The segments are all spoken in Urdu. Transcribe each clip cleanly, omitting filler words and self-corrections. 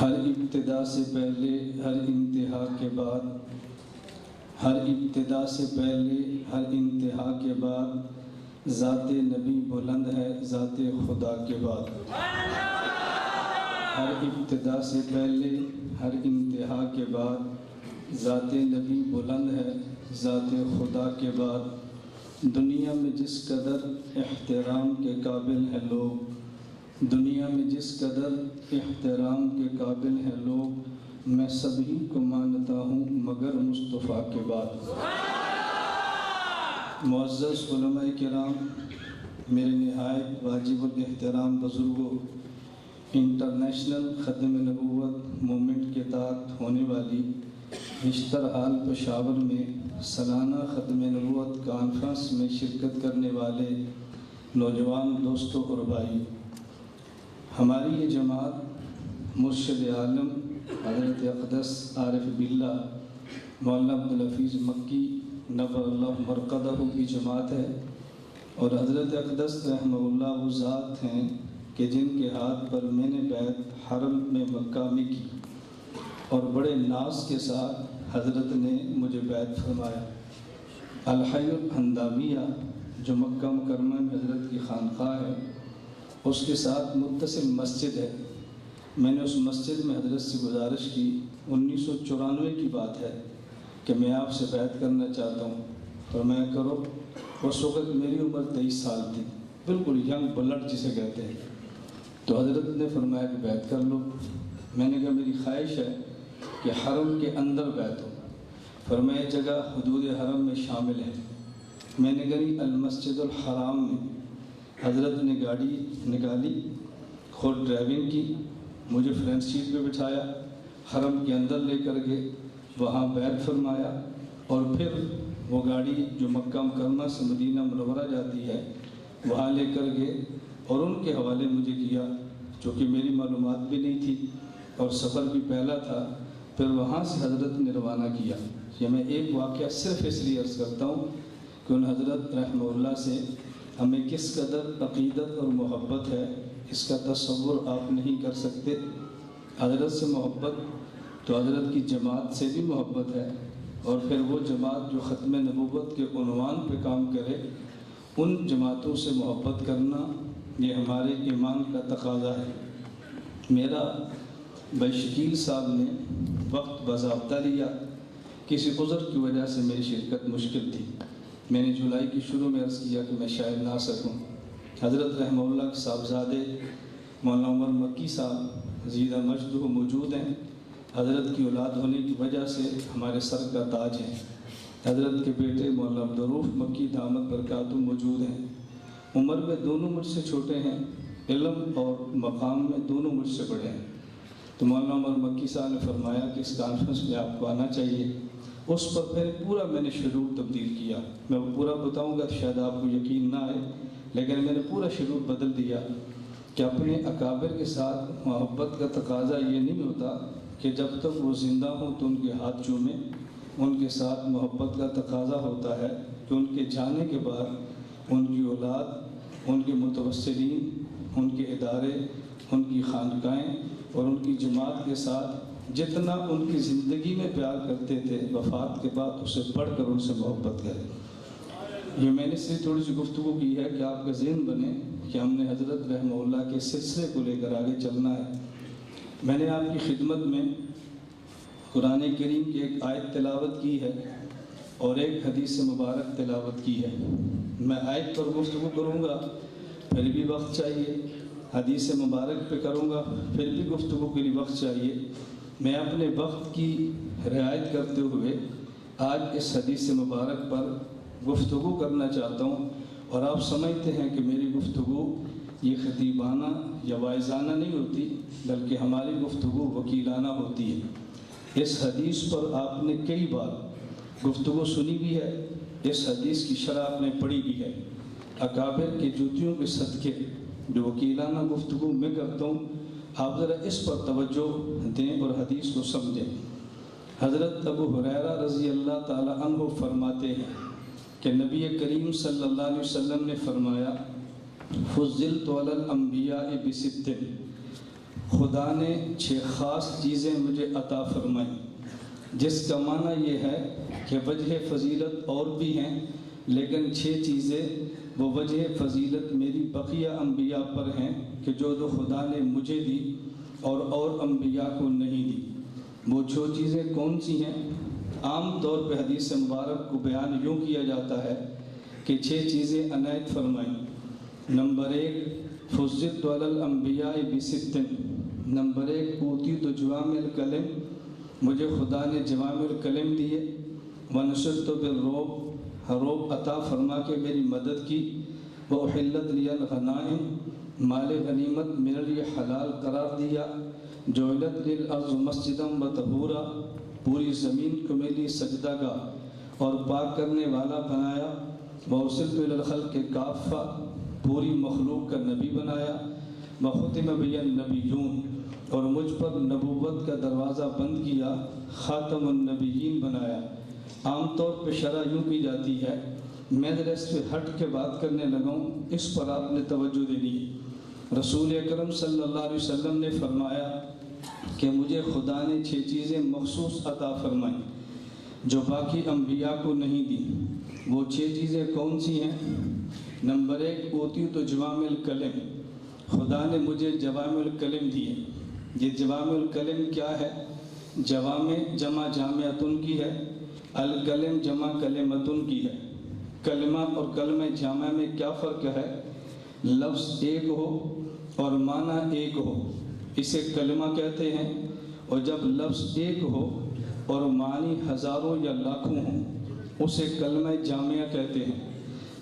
ہر ابتدا سے پہلے ہر انتہا کے بعد، ہر ابتدا سے پہلے ہر انتہا کے بعد ذات نبی بلند ہے ذات خدا کے بعد۔ ہر ابتدا سے پہلے ہر انتہا کے بعد ذات نبی بلند ہے ذات خدا کے بعد۔ دنیا میں جس قدر احترام کے قابل ہیں لوگ، دنیا میں جس قدر احترام کے قابل ہیں لوگ، میں سبھی کو مانتا ہوں مگر مصطفیٰ کے بعد۔ معزز علماء کرام، میرے نہایت واجب الاحترام بزرگوں، انٹرنیشنل ختم نبوت مومنٹ کے تحت ہونے والی اشترحال پشاور میں سالانہ ختم نبوت کانفرنس میں شرکت کرنے والے نوجوان دوستوں اور بھائی، ہماری یہ جماعت مرشد عالم حضرت اقدس عارف باللہ مولانا عبدالحفیظ مکی نور اللہ مرقدہ کی جماعت ہے، اور حضرت اقدس رحمہ اللہ وہ ذات ہیں کہ جن کے ہاتھ پر میں نے بیعت حرم میں مکہ میں کی، اور بڑے ناز کے ساتھ حضرت نے مجھے بیعت فرمایا۔ الحی الحمداویہ جو مکہ مکرمہ میں حضرت کی خانقاہ ہے، اس کے ساتھ متصل مسجد ہے۔ میں نے اس مسجد میں حضرت سے گزارش کی، 1994 کی بات ہے، کہ میں آپ سے بیعت کرنا چاہتا ہوں، اور میں کرو۔ اس وقت میری عمر 23 سال تھی، بالکل ینگ بلڈ جسے کہتے ہیں۔ تو حضرت نے فرمایا کہ بیعت کر لو۔ میں نے کہا میری خواہش ہے کہ حرم کے اندر بیعت ہو۔ فرمایا جگہ حدود حرم میں شامل ہے۔ میں نے کہا المسجد الحرام میں۔ حضرت نے گاڑی نکالی، خود ڈرائیونگ کی، مجھے فرنٹ سیٹ پہ بٹھایا، حرم کے اندر لے کر گئے، وہاں بیعت فرمایا، اور پھر وہ گاڑی جو مکہ مکرمہ سے مدینہ منورہ جاتی ہے وہاں لے کر گئے، اور ان کے حوالے مجھے کیا، چونکہ میری معلومات بھی نہیں تھی اور سفر بھی پہلا تھا۔ پھر وہاں سے حضرت نے روانہ کیا۔ یہ میں ایک واقعہ صرف اس لیے عرض کرتا ہوں کہ ان حضرت رحمہ اللہ سے ہمیں کس قدر عقیدت اور محبت ہے، اس کا تصور آپ نہیں کر سکتے۔ حضرت سے محبت تو حضرت کی جماعت سے بھی محبت ہے، اور پھر وہ جماعت جو ختم نبوت کے عنوان پہ کام کرے، ان جماعتوں سے محبت کرنا یہ ہمارے ایمان کا تقاضا ہے۔ میرا بھائی شکیل صاحب نے وقت باضابطہ لیا، کسی عذر کی وجہ سے میری شرکت مشکل تھی۔ میں نے جولائی کی شروع میں عرض کیا کہ میں شاید نہ سکوں۔ حضرت رحمہ اللہ کے صاحبزادے مولانا عمر مکی صاحب زیدہ مجدہ موجود ہیں۔ حضرت کی اولاد ہونے کی وجہ سے ہمارے سر کا تاج ہیں۔ حضرت کے بیٹے مولانا عبدالرؤف مکی دامت برکاتہ موجود ہیں۔ عمر میں دونوں مجھ سے چھوٹے ہیں، علم اور مقام میں دونوں مجھ سے بڑے ہیں۔ تو مولانا عمر مکی صاحب نے فرمایا کہ اس کانفرنس میں آپ کو آنا چاہیے۔ اس پر پھر پورا میں نے شیڈول تبدیل کیا۔ میں وہ پورا بتاؤں گا شاید آپ کو یقین نہ آئے، لیکن میں نے پورا شیڈول بدل دیا کہ اپنے اکابر کے ساتھ محبت کا تقاضا یہ نہیں ہوتا کہ جب تک وہ زندہ ہوں تو ان کے ہاتھ چومیں۔ ان کے ساتھ محبت کا تقاضا ہوتا ہے کہ ان کے جانے کے بعد ان کی اولاد، ان کے متوسلین، ان کے ادارے، ان کی خانقاہیں اور ان کی جماعت کے ساتھ جتنا ان کی زندگی میں پیار کرتے تھے، وفات کے بعد اسے پڑھ کر ان سے محبت کریں۔ یہ میں نے صرف تھوڑی سی گفتگو کی ہے کہ آپ کا ذہن بنے کہ ہم نے حضرت رحمہ اللہ کے سلسلے کو لے کر آگے چلنا ہے۔ میں نے آپ کی خدمت میں قرآن کریم کی ایک آیت تلاوت کی ہے اور ایک حدیث مبارک تلاوت کی ہے۔ میں آیت پر گفتگو کروں گا، پھر بھی وقت چاہیے، حدیث مبارک پہ کروں گا، پھر بھی گفتگو کے لیے وقت چاہیے۔ میں اپنے وقت کی رعایت کرتے ہوئے آج اس حدیث مبارک پر گفتگو کرنا چاہتا ہوں، اور آپ سمجھتے ہیں کہ میری گفتگو یہ خطیبانہ یا واعظانہ نہیں ہوتی، بلکہ ہماری گفتگو وکیلانہ ہوتی ہے۔ اس حدیث پر آپ نے کئی بار گفتگو سنی بھی ہے، اس حدیث کی شرح آپ نے پڑھی بھی ہے۔ اکابر کے جوتیوں کے صدقے جو وکیلانہ گفتگو میں کرتا ہوں، آپ ذرا اس پر توجہ دیں اور حدیث کو سمجھیں۔ حضرت ابو ہریرہ رضی اللہ تعالی عنہ فرماتے ہیں کہ نبی کریم صلی اللہ علیہ وسلم نے فرمایا فضلت علی الانبیاء بست، خدا نے 6 خاص چیزیں مجھے عطا فرمائیں، جس کا معنی یہ ہے کہ وجہ فضیلت اور بھی ہیں، لیکن 6 چیزیں وہ وجہ فضیلت میری بقیہ انبیاء پر ہیں کہ جو خدا نے مجھے دی اور انبیاء کو نہیں دی۔ وہ 6 چیزیں کون سی ہیں؟ عام طور پہ حدیث مبارک کو بیان یوں کیا جاتا ہے کہ 6 چیزیں عنایت فرمائیں۔ نمبر 1 فضلت علی الانبیاء بست، نمبر 1 اوتیت جوامع الکلم، مجھے خدا نے جوامع الکلم دیے۔ ونصرت بالرعب، رعب عطا فرما کے میری مدد کی۔ وأحلت لی الغنائم، مال غنیمت میرے لیے حلال قرار دیا۔ جعلت لی الارض مسجدا وطہورا، پوری زمین کو میرے لیے سجدہ گاہ اور پاک کرنے والا بنایا۔ وارسلت الی الخلق کافہ، پوری مخلوق کا نبی بنایا۔ وختم بی النبیون، اور مجھ پر نبوت کا دروازہ بند کیا، خاتم النبیین بنایا۔ عام طور پہ شرح یوں کی جاتی ہے، میں ذرا اس پہ ہٹ کے بات کرنے لگا ہوں، اس پر آپ نے توجہ دینی ہے۔ رسول اکرم صلی اللہ علیہ وسلم نے فرمایا کہ مجھے خدا نے 6 چیزیں مخصوص عطا فرمائیں جو باقی انبیاء کو نہیں دی۔ وہ 6 چیزیں کون سی ہیں؟ نمبر 1 اوتیت جوامع الکلم، خدا نے مجھے جوامع الکلم دیے۔ یہ جوامع الکلم کیا ہے؟ جوامع جمع جامعتن کی ہے، الکلم جمع کلمتن کی ہے۔ کلمہ اور کلمہ جامع میں کیا فرق ہے؟ لفظ ایک ہو اور معنی ایک ہو، اسے کلمہ کہتے ہیں، اور جب لفظ ایک ہو اور معنی ہزاروں یا لاکھوں ہوں اسے کلمہ جامعہ کہتے ہیں۔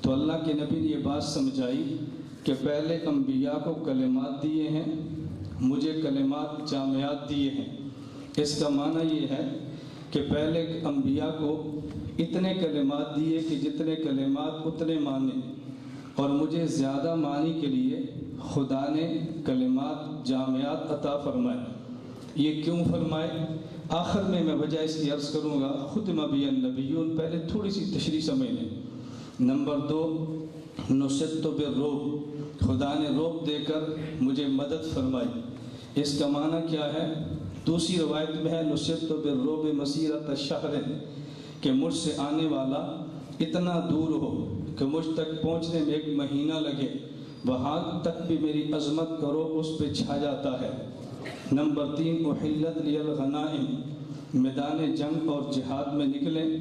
تو اللہ کے نبی نے یہ بات سمجھائی کہ پہلے انبیاء کو کلمات دیے ہیں، مجھے کلمات جامعات دیے ہیں۔ اس کا معنی یہ ہے کہ پہلے انبیاء کو اتنے کلمات دیے کہ جتنے کلمات اتنے معنی، اور مجھے زیادہ معنی کے لیے خدا نے کلمات جامعات عطا فرمائے۔ یہ کیوں فرمائے؟ آخر میں وجہ اس کی عرض کروں گا۔ ختم بی النبیون، پہلے تھوڑی سی تشریح سمجھ لیں۔ نمبر 2 نصرت بالرعب، خدا نے رعب دے کر مجھے مدد فرمائی۔ اس کا معنی کیا ہے؟ دوسری روایت میں ہے نصرت بالرعب مسیرۃ الشہر، کہ مجھ سے آنے والا اتنا دور ہو کہ مجھ تک پہنچنے میں 1 مہینہ لگے، وہاں تک بھی میری عظمت کرو اس پہ چھا جاتا ہے۔ نمبر 3 احلت لی الغنائم، میدان جنگ اور جہاد میں نکلیں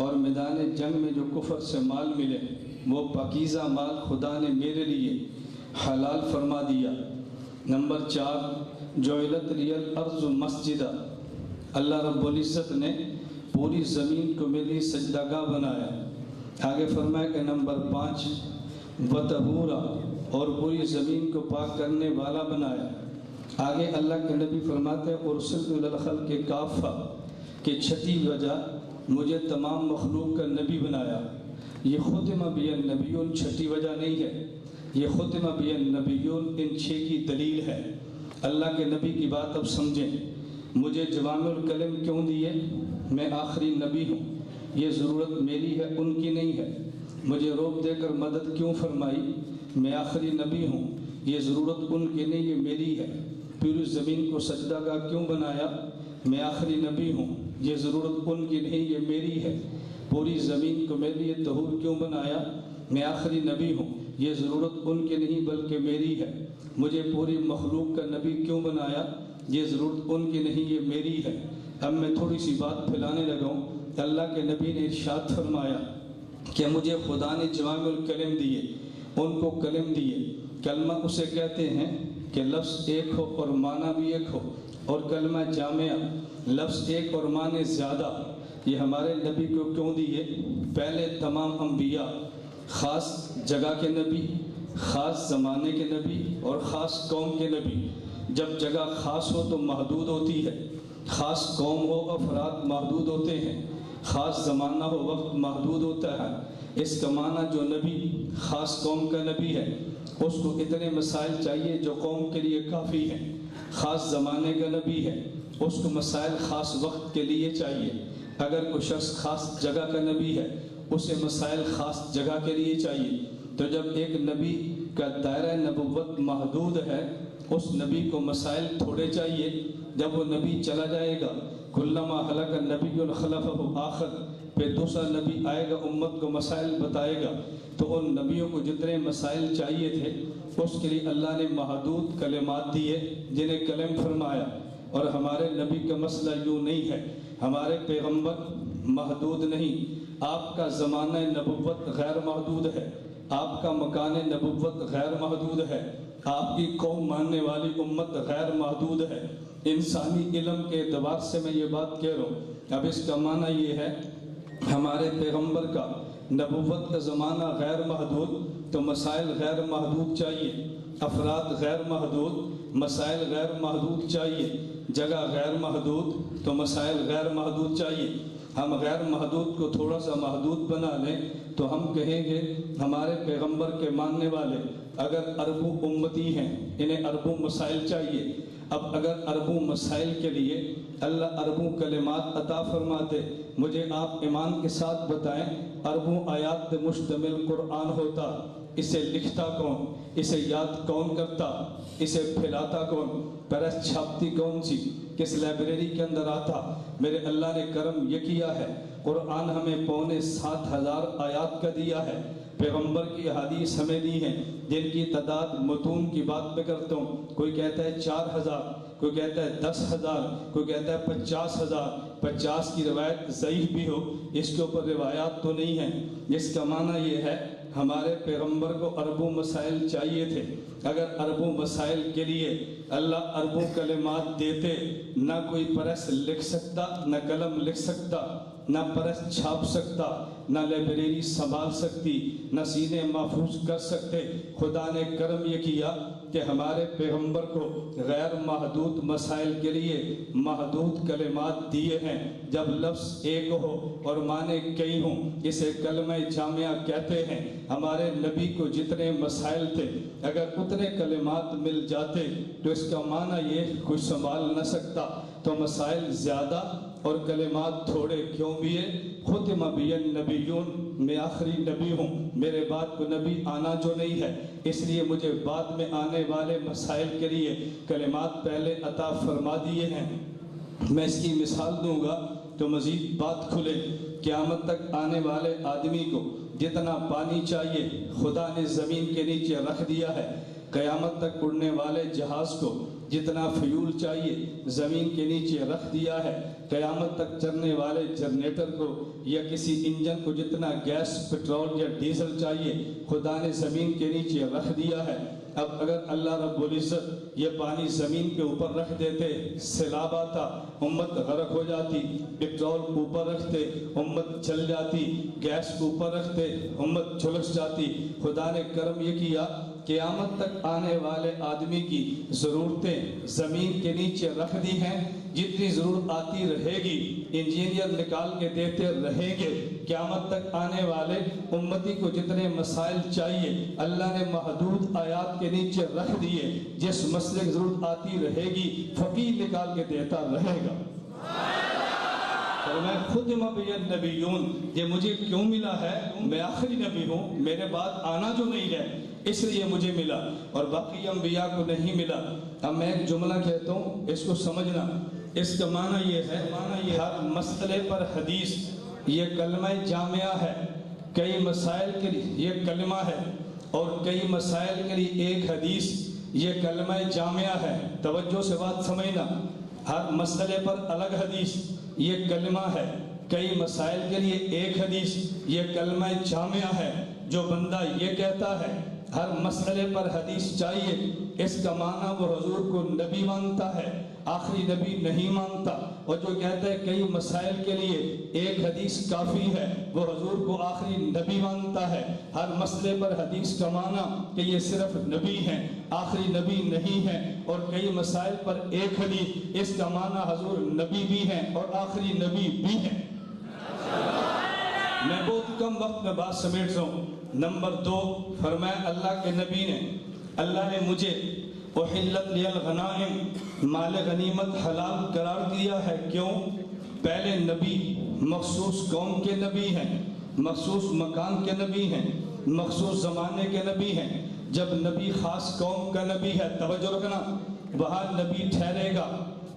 اور میدان جنگ میں جو کفر سے مال ملے وہ پاکیزہ مال خدا نے میرے لیے حلال فرما دیا۔ نمبر 4 جعلت لی الارض مسجدہ، اللہ رب العزت نے پوری زمین کو میری سجدہ گاہ بنایا۔ آگے فرمایا کہ نمبر 5 وطہورا، اور پوری زمین کو پاک کرنے والا بنایا۔ آگے اللہ کے نبی فرماتے ہیں ارسلت الی الخلق کافہ، کہ 6 وجہ مجھے تمام مخلوق کا نبی بنایا۔ یہ ختم بی النبیون 6 وجہ نہیں ہے، یہ ختم بی النبیون ان 6 کی دلیل ہے۔ اللہ کے نبی کی بات اب سمجھیں۔ مجھے جوامع الکلم کیوں دیے؟ میں آخری نبی ہوں، یہ ضرورت میری ہے ان کی نہیں ہے۔ مجھے رعب دے کر مدد کیوں فرمائی؟ میں آخری نبی ہوں، یہ ضرورت ان کی نہیں، یہ میری ہے۔ پوری زمین کو سجدہ گاہ کیوں بنایا؟ میں آخری نبی ہوں، یہ ضرورت ان کی نہیں، یہ میری ہے۔ پوری زمین کو میرے لیے طہور کیوں بنایا؟ میں آخری نبی ہوں، یہ ضرورت ان کی نہیں بلکہ میری ہے۔ مجھے پوری مخلوق کا نبی کیوں بنایا؟ یہ ضرورت ان کی نہیں، یہ میری ہے۔ اب میں تھوڑی سی بات پھیلانے لگا ہوں۔ اللہ کے نبی نے ارشاد فرمایا کہ مجھے خدا نے جوامع الکلم دیے، ان کو کلم دیے۔ کلمہ اسے کہتے ہیں کہ لفظ ایک ہو اور معنی بھی ایک ہو، اور کلمہ جامعہ لفظ ایک اور معنی زیادہ۔ یہ ہمارے نبی کو کیوں دیے؟ پہلے تمام انبیاء خاص جگہ کے نبی، خاص زمانے کے نبی اور خاص قوم کے نبی۔ جب جگہ خاص ہو تو محدود ہوتی ہے، خاص قوم ہو افراد محدود ہوتے ہیں، خاص زمانہ ہو وقت محدود ہوتا ہے۔ اس کا معنی جو نبی خاص قوم کا نبی ہے اس کو اتنے مسائل چاہیے جو قوم کے لیے کافی ہیں۔ خاص زمانے کا نبی ہے اس کو مسائل خاص وقت کے لیے چاہیے۔ اگر کوئی شخص خاص جگہ کا نبی ہے اسے مسائل خاص جگہ کے لیے چاہیے۔ تو جب ایک نبی کا دائرہ نبوت محدود ہے اس نبی کو مسائل تھوڑے چاہیے. جب وہ نبی چلا جائے گا کلما ہلک نبی خلفہ آخر، پھر دوسرا نبی آئے گا امت کو مسائل بتائے گا. تو ان نبیوں کو جتنے مسائل چاہیے تھے اس کے لیے اللہ نے محدود کلمات دیے جنہیں کلم فرمایا. اور ہمارے نبی کا مسئلہ یوں نہیں ہے، ہمارے پیغمبر محدود نہیں. آپ کا زمانہ نبوت غیر محدود ہے، آپ کا مکان نبوت غیر محدود ہے، آپ کی قوم ماننے والی امت غیر محدود ہے. انسانی علم کے اعتبار سے میں یہ بات کہہ رہا ہوں. اب اس کا معنی یہ ہے ہمارے پیغمبر کا نبوت کا زمانہ غیر محدود تو مسائل غیر محدود چاہیے، افراد غیر محدود، مسائل غیر محدود چاہیے، جگہ غیر محدود تو مسائل غیر محدود چاہیے. ہم غیر محدود کو تھوڑا سا محدود بنا لیں تو ہم کہیں گے ہمارے پیغمبر کے ماننے والے اگر اربوں امتی ہیں انہیں اربوں مسائل چاہیے. اب اگر اربوں مسائل کے لیے اللہ اربوں کلمات عطا فرماتے، مجھے آپ ایمان کے ساتھ بتائیں اربوں آیات پہ مشتمل قرآن ہوتا، اسے لکھتا کون، اسے یاد کون کرتا، اسے پھیلاتا کون، پریس چھاپتی کون سی، کس لائبریری کے اندر آتا؟ میرے اللہ نے کرم یہ کیا ہے قرآن ہمیں 7,500 آیات کا دیا ہے. پیغمبر کی حدیث ہمیں دی ہیں جن کی تعداد متون کی بات پہ کرتا ہوں. کوئی کہتا ہے 4,000، کوئی کہتا ہے 10,000، کوئی کہتا ہے 50,000. 50 کی روایت ضعیف بھی ہو، اس کے اوپر روایات تو نہیں ہیں. جس کا معنی یہ ہے ہمارے پیغمبر کو اربوں مسائل چاہیے تھے. اگر اربوں مسائل کے لیے اللہ اربوں کلمات دیتے، نہ کوئی پریس لکھ سکتا، نہ قلم لکھ سکتا، نہ پریس چھاپ سکتا، نہ لائبریری سنبھال سکتی، نہ سینے محفوظ کر سکتے. خدا نے کرم یہ کیا کہ ہمارے پیغمبر کو غیر محدود مسائل کے لیے محدود کلمات دیے ہیں. جب لفظ ایک ہو اور معنی کئی ہوں اسے کلمہ جامعہ کہتے ہیں. ہمارے نبی کو جتنے مسائل تھے اگر اتنے کلمات مل جاتے تو اس کا معنی یہ کچھ سنبھال نہ سکتا. تو مسائل زیادہ اور کلمات تھوڑے کیوں بھی ہے؟ ختم بی النبیون، میں آخری نبی ہوں، میرے بعد کو نبی آنا جو نہیں ہے، اس لیے مجھے بعد میں آنے والے مسائل کے لیے کلمات پہلے عطا فرما دیے ہیں. میں اس کی مثال دوں گا تو مزید بات کھلے. قیامت تک آنے والے آدمی کو جتنا پانی چاہیے خدا نے زمین کے نیچے رکھ دیا ہے. قیامت تک اڑنے والے جہاز کو جتنا فیول چاہیے زمین کے نیچے رکھ دیا ہے. قیامت تک چلنے والے جنریٹر کو یا کسی انجن کو جتنا گیس، پٹرول یا ڈیزل چاہیے خدا نے زمین کے نیچے رکھ دیا ہے. اب اگر اللہ رب العزت یہ پانی زمین کے اوپر رکھ دیتے، سیلاب آتا، امت غرق ہو جاتی. پٹرول اوپر رکھتے، امت جل جاتی. گیس اوپر رکھتے، امت جھلس جاتی. خدا نے کرم یہ کیا قیامت تک آنے والے آدمی کی ضرورتیں زمین کے نیچے رکھ دی ہیں. جتنی ضرورت آتی رہے گی انجینئر نکال کے دیتے رہیں گے. قیامت تک آنے والے امتی کو جتنے مسائل چاہیے اللہ نے محدود آیات کے نیچے رکھ دیے. جس مسئلے کی ضرورت آتی رہے گی فقیر نکال کے دیتا رہے گا. اور میں خود مبی النبیون، یہ مجھے کیوں ملا ہے؟ میں آخری نبی ہوں، میرے بعد آنا جو نہیں ہے اس لیے مجھے ملا اور باقی انبیاء کو نہیں ملا. اب میں ایک جملہ کہتا ہوں اس کو سمجھنا. اس کا معنی یہ ہے ہر مسئلے پر حدیث یہ کلمہ جامعہ ہے. کئی مسائل کے لیے یہ کلمہ ہے اور کئی مسائل کے لیے ایک حدیث یہ کلمہ جامعہ ہے. توجہ سے بات سمجھنا. ہر مسئلے پر الگ حدیث یہ کلمہ ہے، کئی مسائل کے لیے ایک حدیث یہ کلمہ جامعہ ہے. جو بندہ یہ کہتا ہے ہر مسئلے پر حدیث چاہیے اس کا معنی وہ حضور کو نبی مانتا ہے، آخری نبی نہیں مانتا. اور جو کہتا ہے کئی مسائل کے لیے ایک حدیث کافی ہے وہ حضور کو آخری نبی مانتا ہے. ہر مسئلے پر حدیث کا معنی کہ یہ صرف نبی ہیں، آخری نبی نہیں ہیں. اور کئی مسائل پر ایک حدیث اس کا معنی حضور نبی بھی ہیں اور آخری نبی بھی ہیں. میں بہت کم وقت میں بات سمیٹ رہا ہوں. نمبر 2 فرمایا اللہ کے نبی نے، اللہ نے مجھے احلت لی الغنائم مال غنیمت حلال قرار دیا ہے. کیوں؟ پہلے نبی مخصوص قوم کے نبی ہیں، مخصوص مکان کے نبی ہیں، مخصوص زمانے کے نبی ہیں. جب نبی خاص قوم کا نبی ہے، توجہ رکھنا، وہاں نبی ٹھہرے گا،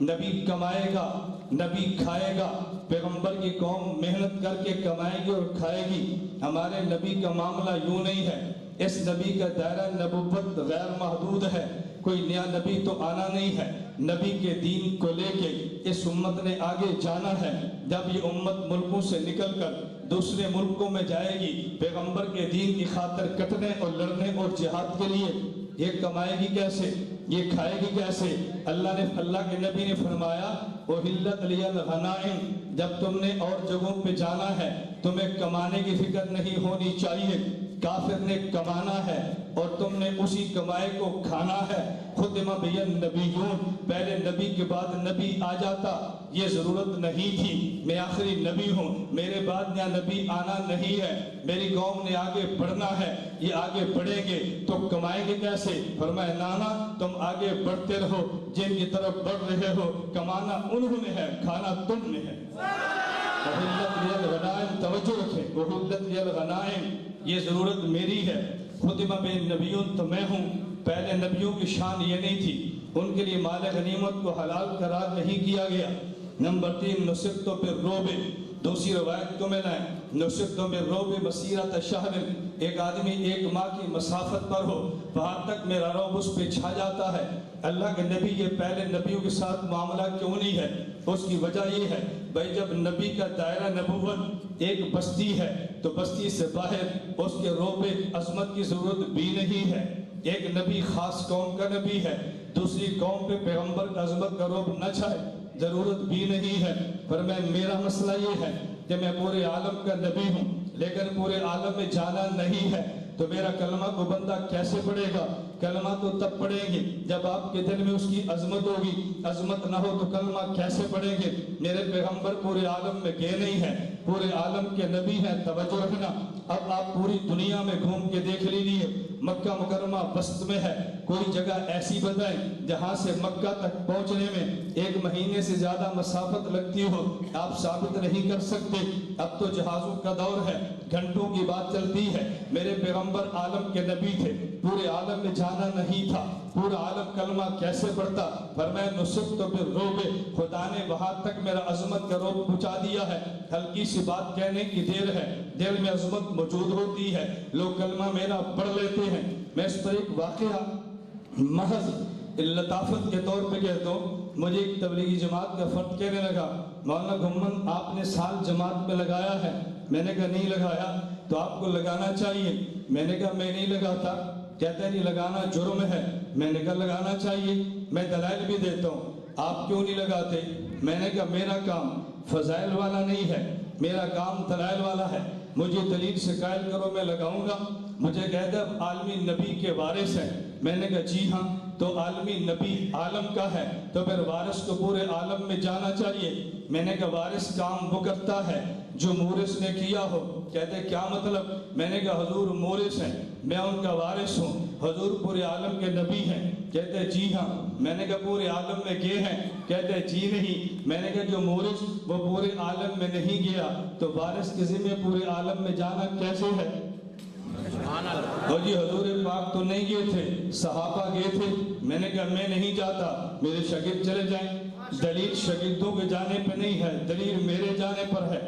نبی کمائے گا، نبی کھائے گا۔ پیغمبر کی قوم محنت کر کے کمائے گی اور کھائے گی۔ ہمارے نبی کا معاملہ یوں نہیں ہے۔ اس نبی کا دائرہ نبوت غیر محدود ہے، کوئی نیا نبی تو آنا نہیں ہے۔ نبی کے دین کو لے کے اس امت نے آگے جانا ہے۔ جب یہ امت ملکوں سے نکل کر دوسرے ملکوں میں جائے گی، پیغمبر کے دین کی خاطر کٹنے اور لڑنے اور جہاد کے لیے، یہ کمائے گی کیسے، یہ کھائے گی کیسے؟ اللہ کے نبی نے فرمایا احلت لی الغنائم، جب تم نے اور جگہوں پہ جانا ہے تمہیں کمانے کی فکر نہیں ہونی چاہیے۔ کافر نے کمانا ہے اور تم نے اسی کمائے کو کھانا ہے۔ ختم بی النبیون، پہلے نبی کے بعد نبی آ جاتا، یہ ضرورت نہیں تھی۔ میں آخری نبی ہوں، میرے بعد نیا نبی آنا نہیں ہے۔ میری قوم نے آگے بڑھنا ہے، یہ آگے بڑھیں گے تو کمائیں گے کیسے؟ فرمایا نانا تم آگے بڑھتے رہو، جن کی طرف بڑھ رہے ہو کمانا انہوں نے ہے، کھانا تم نے ہے۔ احلت لی الغنائم، توجہ رکھیں، احلت لی الغنائم، یہ ضرورت میری ہے۔ ختم بی النبیون تو میں ہوں۔ پہلے نبیوں کی شان یہ نہیں تھی، ان کے لیے مال غنیمت کو حلال قرار نہیں کیا گیا۔ نمبر 3 نصرت بالرعب، دوسری روایت کو میں لائیں، نصرت بالرعب مسیرۃ شہر، ایک آدمی ایک ماہ کی مسافت پر ہو، وہاں تک میرا رعب اس پہ چھا جاتا ہے۔ اللہ کے نبی یہ پہلے نبیوں کے ساتھ معاملہ کیوں نہیں ہے؟ اس کی وجہ یہ ہے بھائی جب نبی کا دائرہ نبوت ایک بستی ہے تو بستی سے باہر اس کے رعب عظمت کی ضرورت بھی نہیں ہے۔ ایک نبی خاص قوم کا نبی ہے، دوسری قوم پہ پیغمبر کا عظمت کا رعب نہ چھائے، ضرورت بھی نہیں ہے۔ پر میرا مسئلہ یہ ہے کہ میں پورے عالم کا نبی ہوں لیکن پورے عالم میں جانا نہیں ہے، تو میرا کلمہ کو بندہ کیسے پڑھے گا؟ کلمہ تو تب پڑھیں گے جب آپ کے دل میں اس کی عظمت ہوگی، عظمت نہ ہو تو کلمہ کیسے پڑھیں گے؟ میرے پیغمبر پورے عالم میں گئے نہیں ہیں، پورے عالم کے نبی ہیں، توجہ رکھنا۔ اب آپ پوری دنیا میں گھوم کے دیکھ لیجیے، مکہ مکرمہ وسط میں ہے، کوئی جگہ ایسی بتائیں جہاں سے مکہ تک پہنچنے میں 1 مہینے سے زیادہ مسافت لگتی ہو، آپ ثابت نہیں کر سکتے۔ اب تو جہازوں کا دور ہے، گھنٹوں کی بات چلتی ہے۔ میرے پیغمبر عالم کے نبی تھے، پورے عالم میں جانا نہیں تھا، پورا عالم کلمہ کیسے پڑھتا؟ فرمایا نصرت بالرعب، خدا نے وہاں تک میرا عظمت کا رعب پہنچا دیا ہے۔ ہلکی سی بات کہنے کی دیر ہے، دل میں عظمت موجود ہوتی ہے، لوگ کلمہ میرا پڑھ لیتے ہیں۔ میں اس پر ایک واقعہ محض لطافت کے طور پہ کہتا ہوں۔ مجھے ایک تبلیغی جماعت کا فرد کہنے لگا مولانا گھمن آپ نے سال جماعت میں لگایا ہے، میں نے کہا نہیں لگایا، تو آپ کو لگانا چاہیے۔ میں نے کہا میں نہیں لگاتا، کہتے ہیں نہیں لگانا جرم ہے، میں نے کہا لگانا چاہیے، میں دلائل بھی دیتا ہوں، آپ کیوں نہیں لگاتے؟ میں نے کہا میرا کام فضائل والا نہیں ہے، میرا کام دلائل والا ہے، مجھے دلیل سے قائل کرو میں لگاؤں گا۔ مجھے کہتے ہیں عالمی نبی کے وارث ہیں، میں نے کہا جی ہاں، تو عالمی نبی عالم کا ہے تو پھر وارث کو پورے عالم میں جانا چاہیے۔ میں نے کہا وارث کام وہ کرتا ہے جو مورث نے کیا ہو۔ کہتے ہیں کیا مطلب؟ میں نے کہا حضور مورث ہیں، میں ان کا وارث ہوں، حضور پورے عالم کے نبی ہیں۔ کہتے ہیں جی ہاں۔ میں نے کہا پورے عالم میں گئے ہیں؟ کہتے ہیں جی نہیں۔ میں نے کہا جو مورث وہ پورے عالم میں نہیں گیا تو وارث کے ذمہ پورے عالم میں جانا کیسے ہے؟ اور جی حضور پاک تو نہیں گئے تھے، صحابہ گئے تھے۔ میں نے کہا میں نہیں جاتا، میرے شاگرد چلے جائیں۔ دلیل شاگردوں کے جانے پہ نہیں ہے، دلیل میرے جانے پر ہے۔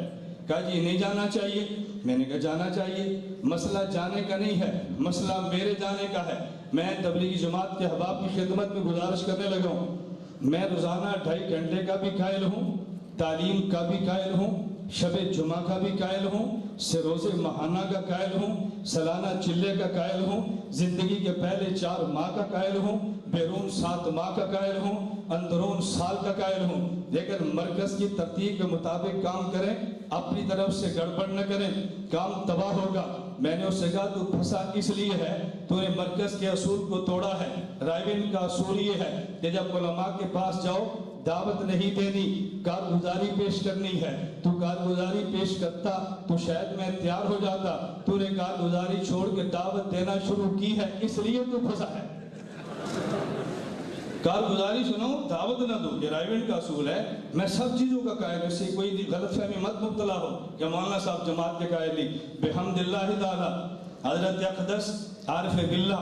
کہا جی نہیں جانا چاہیے، میں نے کہا جانا چاہیے۔ مسئلہ جانے کا نہیں ہے، مسئلہ میرے جانے کا ہے۔ میں تبلیغی جماعت کے احباب کی خدمت میں گزارش کرنے لگا ہوں، میں روزانہ 2.5 گھنٹے کا بھی قائل ہوں، تعلیم کا بھی قائل ہوں، شب جمعہ کا بھی قائل ہوں، سروز ماہانہ کا قائل ہوں، سالانہ چلے کا قائل ہوں، زندگی کے پہلے 4 ماہ کا قائل ہوں، بیرون 7 ماہ کا قائل ہوں، اندرون سال کا قائل ہوں۔ لیکن مرکز کی ترتیب کے مطابق کام کریں، اپنی طرف سے گڑبڑ نہ کریں، کام تباہ ہوگا۔ میں نے اس سے کہا تو پھنسا اس لیے ہے تو نے مرکز کے اصول کو توڑا ہے۔ رائبن کا اصول یہ ہے کہ جب علماء کے پاس جاؤ دعوت نہیں دینی، کارگزاری پیش کرنی ہے۔ تو کارگزاری پیش کرتا تو شاید میں تیار ہو جاتا، تو نے کارگزاری چھوڑ کے دعوت دینا شروع کی ہے، اس لیے تو پھنسا ہے۔ کارگزاری سنو دعوت نہ دو، یہ رائبن کا اصول ہے۔ میں سب چیزوں کا قائل ہوں، اس سے کوئی غلط فہمی مت مبتلا ہو کہ مولانا صاحب جماعت کے قائل نہیں۔ بحمد اللہ تعالی حضرت اقدس عارف باللہ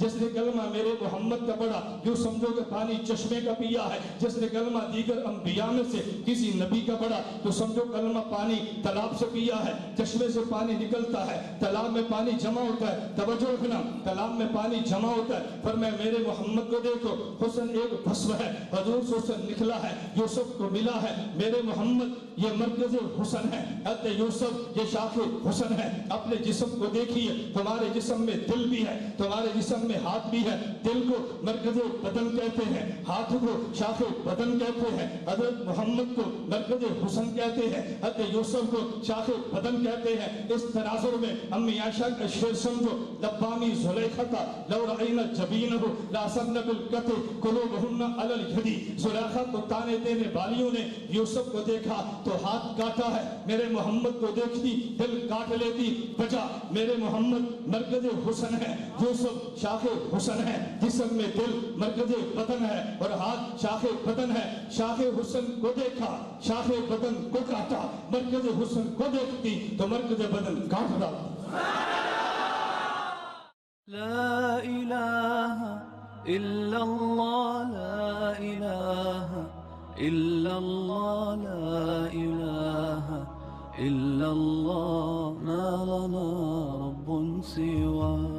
جس نے کلمہ میرے محمد کا پڑھا یوں سمجھو کہ پانی چشمے کا پیا ہے، جس نے کلمہ دیگر انبیاء میں سے کسی نبی کا پڑھا تو سمجھو کلمہ پانی تالاب سے پیا ہے، چشمے سے پانی نکلتا ہے، تالاب میں پانی جمع ہوتا ہے، توجہ رکھنا، تالاب میں پانی جمع ہوتا ہے، فرمایا میرے محمد کو دیکھو، حسن ایک وصف ہے، حضور سے حسن نکلا ہے، یوسف کو ملا ہے، میرے محمد یہ مرکز حسن ہے، حضرت یوسف یہ شاخ حسن ہے، اپنے جسم کو دیکھیے، تمہارے جسم میں دل بھی ہے، تمہارے جسم میں ہاتھ بھی ہے، دل کو مرکز بدن کہتے ہیں، ہاتھ کو شاخ بدن کہتے ہیں، حضرت محمد کو مرکز حسن کہتے ہیں، حضرت یوسف کو شاخ بدن کہتے ہیں۔ اس تناظر میں امی عائشہ کا شعر سمجھو، لبامی زلیخہ لو رأینا جبینہ لاسبن بالقطع قلوبہن علی الہدی، زلیخہ کو تانے دینے والیوں نے یوسف کو دیکھا تو ہاتھ کاٹا ہے، میرے محمد کو دیکھتی دل کاٹ لیتی، بجا میرے محمد مرکز حسن ہے، یوسف شاخ حسن ہے، جسم میں دل مرکز بدن ہے اور ہاتھ شاخ بدن ہے، شاخ حسن کو دیکھا شاخ بدن کو کاٹا، مرکز حسن کو دیکھتی تو مرکز بدن کاٹ ڈالتا۔ لا الہ الا اللہ، لا الہ الا اللہ، لا الہ الا اللہ، ما لنا رب سواه۔